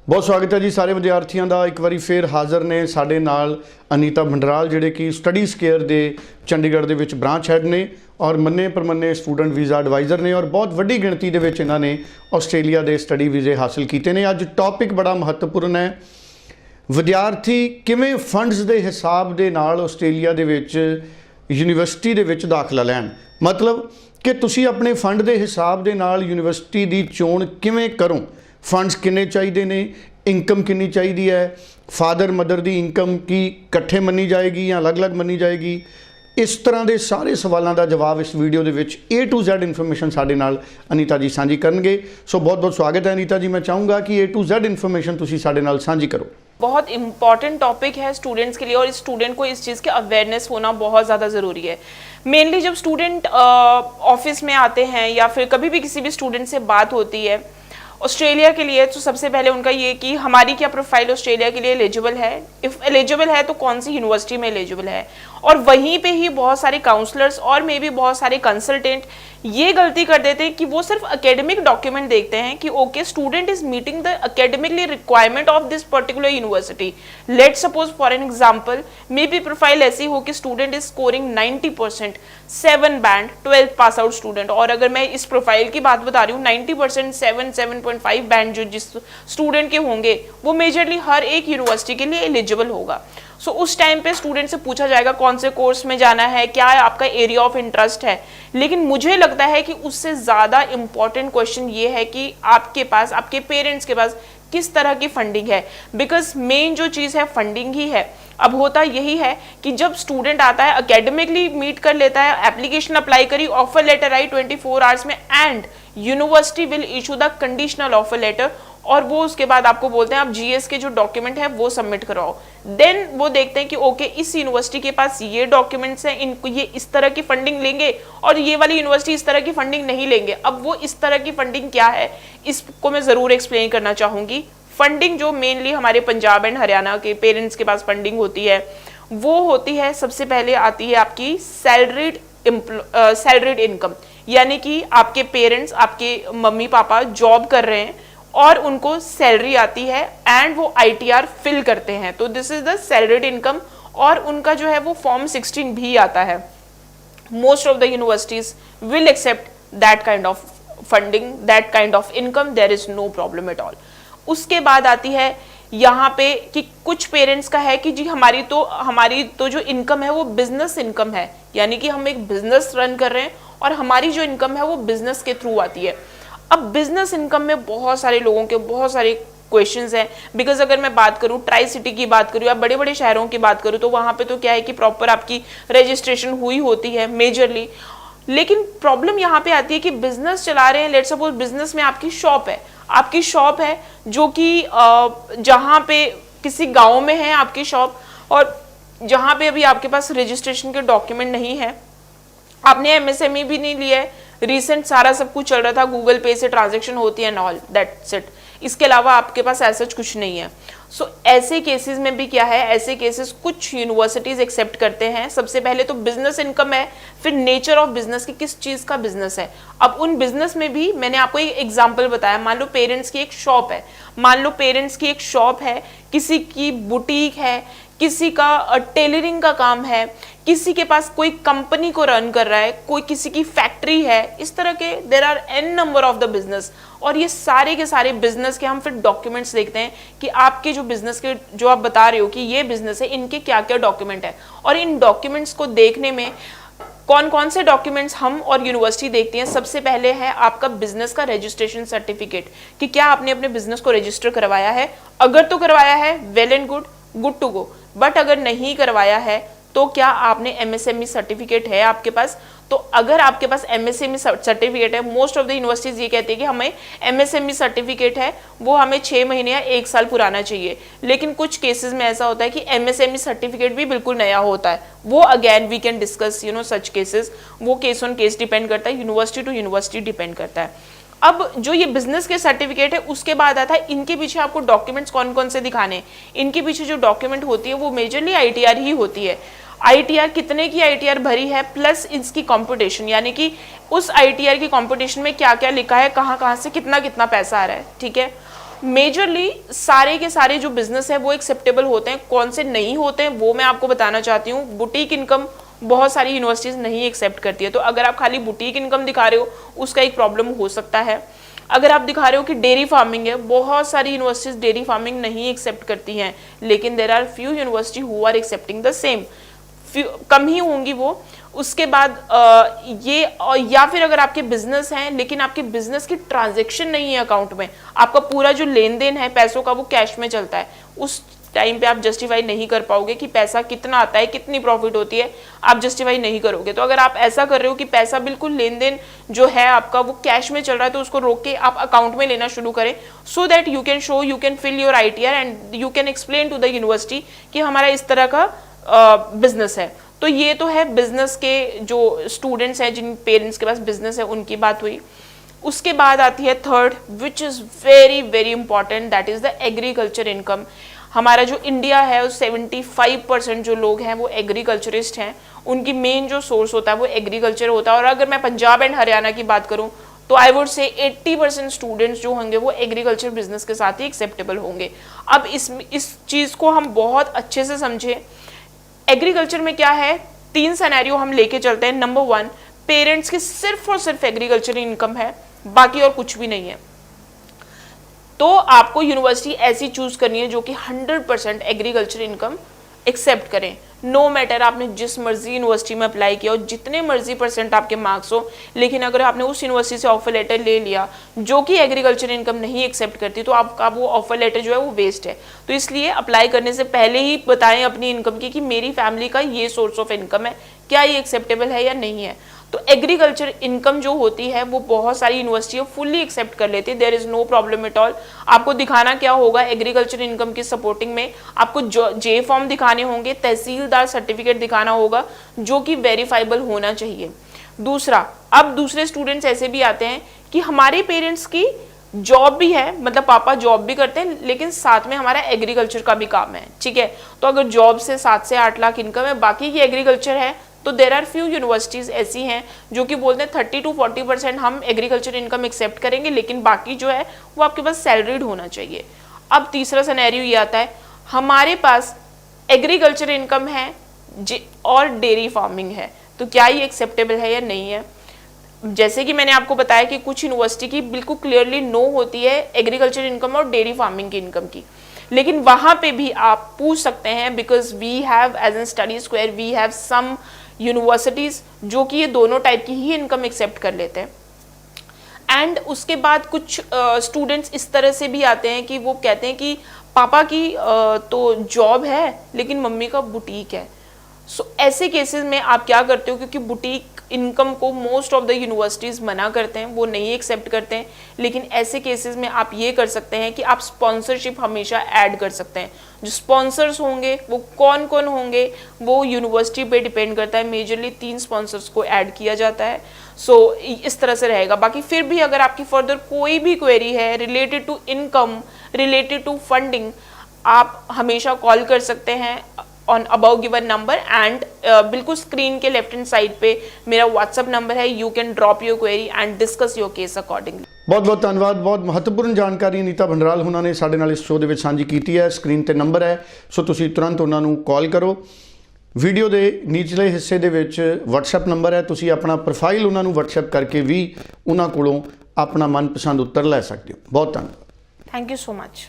बहुत स्वागत है जी सारे विद्यार्थियों का। एक बारी फिर हाज़र ने साडे नाल अनीता भंडराल जिहड़े कि स्टडीज़ केयर के चंडीगढ़ के विच ब्रांच हैड ने और मन्ने परमन्ने स्टूडेंट वीज़ा एडवाइज़र ने और बहुत वड्डी गिणती दे विच इन्हां ने आस्ट्रेलिया के स्टडी वीज़े हासिल किए हैं। अज टॉपिक बड़ा महत्वपूर्ण है, विद्यार्थी किवें फंड्स के हिसाब दे नाल आस्ट्रेलिया दे विच यूनीवर्सिटी दे विच दाखला लैण, मतलब कि तुसी अपने फंड के हिसाब दे नाल यूनीवर्सिटी की चोण किवें करो। फंड्स किन्ने चाहिए ने, इनकम कितनी चाहिए है, फादर मदर की इनकम की इकट्ठे मनी जाएगी या अलग अलग मनी जाएगी, इस तरह के सारे सवालों का जवाब इस वीडियो के विच A to Z इन्फॉर्मेशन साडे नाल अनीता जी साझी करनगे। सो बहुत बहुत स्वागत है अनीता जी। मैं चाहूँगा कि A to Z इन्फॉर्मेशन तुसी साडे नाल साझी करो। बहुत इंपॉर्टेंट टॉपिक है स्टूडेंट्स के लिए और स्टूडेंट को इस चीज़ के अवेयरनेस होना बहुत ज़्यादा ज़रूरी है। मेनली जब स्टूडेंट ऑफिस में आते हैं या फिर कभी भी किसी भी स्टूडेंट से बात होती है ऑस्ट्रेलिया के लिए, तो सबसे पहले उनका ये कि हमारी क्या प्रोफाइल ऑस्ट्रेलिया के लिए एलिजिबल है, इफ़ एलिजिबल है तो कौन सी यूनिवर्सिटी में एलिजिबल है। और वहीं पे ही बहुत सारे काउंसलर्स और मे भी बहुत सारे कंसल्टेंट ये गलती कर देते हैं कि वो सिर्फ एकेडमिक डॉक्यूमेंट देखते हैं कि okay student is meeting the academically requirement of this particular university. Let suppose for an example may be profile ऐसी हो कि student is scoring 90%, 7 band 12th pass out student, और अगर मैं इस प्रोफाइल की बात बता रही हूँ 90% 7.5 बैंड जो जिस स्टूडेंट के होंगे वो मेजरली हर एक यूनिवर्सिटी के लिए एलिजिबल होगा। सो उस टाइम पे स्टूडेंट से पूछा जाएगा कौन से कोर्स में जाना है, क्या आपका एरिया ऑफ इंटरेस्ट है। लेकिन मुझे लगता है कि उससे ज़्यादा इम्पॉर्टेंट क्वेश्चन ये है कि आपके पास, आपके पेरेंट्स के पास किस तरह की फंडिंग है, बिकॉज मेन जो चीज़ है फंडिंग ही है। अब होता यही है कि जब स्टूडेंट आता है एकेडमिकली मीट कर लेता है, एप्लीकेशन अप्लाई करी, ऑफर लेटर आई 24 आवर्स में, and university will issue the conditional offer letter, और वो उसके बाद आपको बोलते हैं आप जीएस के जो डॉक्यूमेंट है वो सबमिट कराओ। देन वो देखते हैं कि ओके इस यूनिवर्सिटी के पास ये डॉक्यूमेंट्स हैं, इनको ये इस तरह की फंडिंग लेंगे और ये वाली यूनिवर्सिटी इस तरह की फंडिंग नहीं लेंगे। अब वो इस तरह की फंडिंग क्या है इसको मैं ज़रूर एक्सप्लेन करना चाहूँगी। फंडिंग जो मेनली हमारे पंजाब एंड हरियाणा के पेरेंट्स के पास फंडिंग होती है वो होती है, सबसे पहले आती है आपकी सैलरीड इनकम, यानी कि आपके पेरेंट्स, आपके मम्मी पापा जॉब कर रहे हैं और उनको सैलरी आती है एंड वो ITR फिल करते हैं, तो this is the salaried income, और उनका जो है वो फॉर्म 16 भी आता है। Most of the universities will accept that kind of funding, that kind of income, there is no problem at all. उसके बाद आती है यहाँ पे कि कुछ पेरेंट्स का है कि जी हमारी तो जो इनकम है वो बिजनेस इनकम है, यानी कि हम एक बिजनेस रन कर रहे हैं और हमारी जो इनकम है वो बिजनेस के थ्रू आती है। अब बिजनेस इनकम में बहुत सारे लोगों के बहुत सारे क्वेश्चंस हैं, बिकॉज अगर मैं बात करूं ट्राई सिटी की बात करूं या बड़े बड़े शहरों की बात करूं तो वहां पे तो क्या है कि प्रॉपर आपकी रजिस्ट्रेशन हुई होती है मेजरली। लेकिन प्रॉब्लम यहाँ पे आती है कि बिजनेस चला रहे हैं, लेट सपोज बिजनेस में आपकी शॉप है जो कि जहाँ पे किसी गाँव में है आपकी शॉप, और जहाँ पे अभी आपके पास रजिस्ट्रेशन के डॉक्यूमेंट नहीं है, आपने MSME भी नहीं लिया है, रिसेंट सारा सब कुछ चल रहा था, गूगल पे से ट्रांजैक्शन होती है एंड ऑल दैट्स इट, इसके अलावा आपके पास ऐसा कुछ नहीं है। सो ऐसे केसेस में भी क्या है, ऐसे केसेस कुछ यूनिवर्सिटीज एक्सेप्ट करते हैं। सबसे पहले तो बिजनेस इनकम है, फिर नेचर ऑफ बिजनेस की किस चीज़ का बिजनेस है। अब उन बिजनेस में भी मैंने आपको एक एग्जाम्पल बताया, मान लो पेरेंट्स की एक शॉप है, किसी की बुटीक है, किसी का टेलरिंग का काम है, किसी के पास कोई कंपनी को रन कर रहा है, कोई किसी की फैक्ट्री है, इस तरह के there are n number of the business. और ये सारे के सारे बिजनेस के हम फिर डॉक्यूमेंट्स देखते हैं कि आपके जो बिजनेस के जो आप बता रहे हो कि ये बिजनेस है, इनके क्या क्या डॉक्यूमेंट है। और इन डॉक्यूमेंट्स को देखने में कौन कौन से डॉक्यूमेंट्स हम और यूनिवर्सिटी देखती हैं। सबसे पहले है आपका बिजनेस का रजिस्ट्रेशन सर्टिफिकेट, कि क्या आपने अपने बिजनेस को रजिस्टर करवाया है। अगर तो करवाया है well and good to go, but अगर नहीं करवाया है तो क्या आपने MSME सर्टिफिकेट है आपके पास। तो अगर आपके पास MSME सर्टिफिकेट है, मोस्ट ऑफ द यूनिवर्सिटीज ये कहती है कि हमें MSME सर्टिफिकेट है वो हमें 6 महीने या 1 साल पुराना चाहिए। लेकिन कुछ केसेस में ऐसा होता है कि MSME सर्टिफिकेट भी बिल्कुल नया होता है, वो again we can discuss such cases, वो केस ऑन केस डिपेंड करता है, यूनिवर्सिटी टू यूनिवर्सिटी डिपेंड करता है। अब जो ये बिजनेस के सर्टिफिकेट है उसके बाद आता है इनके पीछे आपको डॉक्यूमेंट्स कौन कौन से दिखाने। इनके पीछे जो डॉक्यूमेंट होती है वो मेजरली ITR ही होती है। ITR कितने की ITR भरी है प्लस इसकी कंपटीशन, यानी कि उस ITR की कंपटीशन में क्या क्या लिखा है, कहाँ कहाँ से कितना कितना पैसा आ रहा है, ठीक है। मेजरली सारे के सारे जो बिजनेस है वो एक्सेप्टेबल होते हैं, कौन से नहीं होते हैं वो मैं आपको बताना चाहती हूँ। बुटीक इनकम बहुत सारी यूनिवर्सिटीज नहीं एक्सेप्ट करती है, तो अगर आप खाली बुटीक इनकम दिखा रहे हो उसका एक प्रॉब्लम हो सकता है। अगर आप दिखा रहे हो कि डेयरी फार्मिंग है, बहुत सारी यूनिवर्सिटीज डेयरी फार्मिंग नहीं एक्सेप्ट करती हैं, लेकिन there are few university who are accepting the same, कम ही होंगी वो। उसके बाद या फिर अगर आपके बिजनेस हैं लेकिन आपके बिजनेस की ट्रांजैक्शन नहीं है अकाउंट में, आपका पूरा जो लेन देन है पैसों का वो कैश में चलता है, उस टाइम पे आप जस्टिफाई नहीं कर पाओगे कि पैसा कितना आता है, कितनी प्रॉफिट होती है, आप जस्टिफाई नहीं करोगे। तो अगर आप ऐसा कर रहे हो कि पैसा बिल्कुल लेन देन जो है आपका वो कैश में चल रहा है, तो उसको रोक के आप अकाउंट में लेना शुरू करें, so that you can show, you can fill your ITR and you can explain to the university कि हमारा इस तरह का बिजनेस है। तो ये तो है बिजनेस के जो स्टूडेंट्स हैं, जिन पेरेंट्स के पास बिजनेस है, उनकी बात हुई। उसके बाद आती है third, which is very very important, that is the agriculture income. हमारा जो इंडिया है उस 75% जो लोग हैं वो एग्रीकल्चरिस्ट हैं, उनकी मेन जो सोर्स होता है वो एग्रीकल्चर होता है। और अगर मैं पंजाब एंड हरियाणा की बात करूं तो आई वुड से 80% स्टूडेंट्स जो होंगे वो एग्रीकल्चर बिजनेस के साथ ही एक्सेप्टेबल होंगे। अब इस चीज को हम बहुत अच्छे से समझे। एग्रीकल्चर में क्या है, 3 सिनेरियो हम लेके चलते हैं। नंबर 1, पेरेंट्स की सिर्फ और सिर्फ एग्रीकल्चर इनकम है, बाकी और कुछ भी नहीं है, तो आपको यूनिवर्सिटी ऐसी चूज करनी है जो कि 100% एग्रीकल्चर इनकम एक्सेप्ट करें। नो मैटर आपने जिस मर्जी यूनिवर्सिटी में अप्लाई किया हो, जितने मर्जी % आपके मार्क्स हो, लेकिन अगर आपने उस यूनिवर्सिटी से ऑफर लेटर ले लिया जो कि एग्रीकल्चर इनकम नहीं एक्सेप्ट करती, तो आपका वो ऑफर लेटर जो है वो वेस्ट है। तो इसलिए अप्लाई करने से पहले ही बताएं अपनी इनकम की कि मेरी फैमिली का ये सोर्स ऑफ इनकम है, क्या ये एक्सेप्टेबल है या नहीं है। तो एग्रीकल्चर इनकम जो होती है वो बहुत सारी यूनिवर्सिटी फुल्ली एक्सेप्ट कर लेती है, there is no problem at all. आपको दिखाना क्या होगा एग्रीकल्चर इनकम की सपोर्टिंग में, आपको जे फॉर्म दिखाने होंगे, तहसीलदार सर्टिफिकेट दिखाना होगा जो कि वेरीफाइबल होना चाहिए। दूसरा, अब दूसरे स्टूडेंट्स ऐसे भी आते हैं कि हमारे पेरेंट्स की जॉब भी है, मतलब पापा जॉब भी करते हैं लेकिन साथ में हमारा एग्रीकल्चर का भी काम है, ठीक है। तो अगर जॉब से 7 से 8 लाख इनकम है, बाकी की एग्रीकल्चर है, तो देर आर फ्यू यूनिवर्सिटीज ऐसी हैं जो कि बोलते हैं 30 to 40% हम एग्रीकल्चर इनकम एक्सेप्ट करेंगे, लेकिन बाकी जो है वो आपके पास सैलरीड होना चाहिए। अब तीसरा सिनेरियो ये आता है, हमारे पास एग्रीकल्चर इनकम है और डेयरी फार्मिंग है, तो क्या ये एक्सेप्टेबल है या नहीं है। जैसे कि मैंने आपको बताया कि कुछ यूनिवर्सिटी की बिल्कुल क्लियरली नो होती है एग्रीकल्चर इनकम और डेयरी फार्मिंग की इनकम की, लेकिन वहां पे भी आप पूछ सकते हैं, because we have as an study square we have some universities जो कि ये दोनों टाइप की ही इनकम एक्सेप्ट कर लेते हैं। एंड उसके बाद कुछ स्टूडेंट्स इस तरह से भी आते हैं कि वो कहते हैं कि पापा की तो जॉब है लेकिन मम्मी का बुटीक है। सो ऐसे केसेस में आप क्या करते हो, क्योंकि बुटीक इनकम को मोस्ट ऑफ द यूनिवर्सिटीज़ मना करते हैं, वो नहीं एक्सेप्ट करते हैं, लेकिन ऐसे केसेस में आप ये कर सकते हैं कि आप स्पॉन्सरशिप हमेशा ऐड कर सकते हैं। जो स्पॉन्सर्स होंगे वो कौन कौन होंगे वो यूनिवर्सिटी पे डिपेंड करता है, मेजरली 3 स्पॉन्सर्स को ऐड किया जाता है। सो इस तरह से रहेगा। बाकी फिर भी अगर आपकी फर्दर कोई भी क्वेरी है related to income, related to funding, आप हमेशा कॉल कर सकते हैं on above given number and बिल्कुल स्क्रीन के लेफ्ट हैंड साइड पे मेरा व्हाट्सएप नंबर है, you can drop your query and discuss your case accordingly. बहुत बहुत धन्यवाद। बहुत महत्वपूर्ण जानकारी अनीता भंडराल हुਣਾਂ ਨੇ ਸਾਡੇ ਨਾਲ ਇਸ ਸ਼ੋਅ ਦੇ ਵਿੱਚ ਸਾਂਝੀ ਕੀਤੀ ਹੈ। ਸਕਰੀਨ ਤੇ ਨੰਬਰ ਹੈ, ਸੋ ਤੁਸੀਂ ਤੁਰੰਤ ਉਹਨਾਂ ਨੂੰ ਕਾਲ ਕਰੋ। ਵੀਡੀਓ ਦੇ ਨੀਚਲੇ ਹਿੱਸੇ ਦੇ ਵਿੱਚ WhatsApp ਨੰਬਰ ਹੈ, ਤੁਸੀਂ ਆਪਣਾ ਪ੍ਰੋਫਾਈਲ ਉਹਨਾਂ ਨੂੰ WhatsApp ਕਰਕੇ ਵੀ ਉਹਨਾਂ ਕੋਲੋਂ ਆਪਣਾ ਮਨਪਸੰਦ ਉੱਤਰ ਲੈ ਸਕਦੇ ਹੋ। ਬਹੁਤ ਧੰਨਵਾਦ। Thank you so much.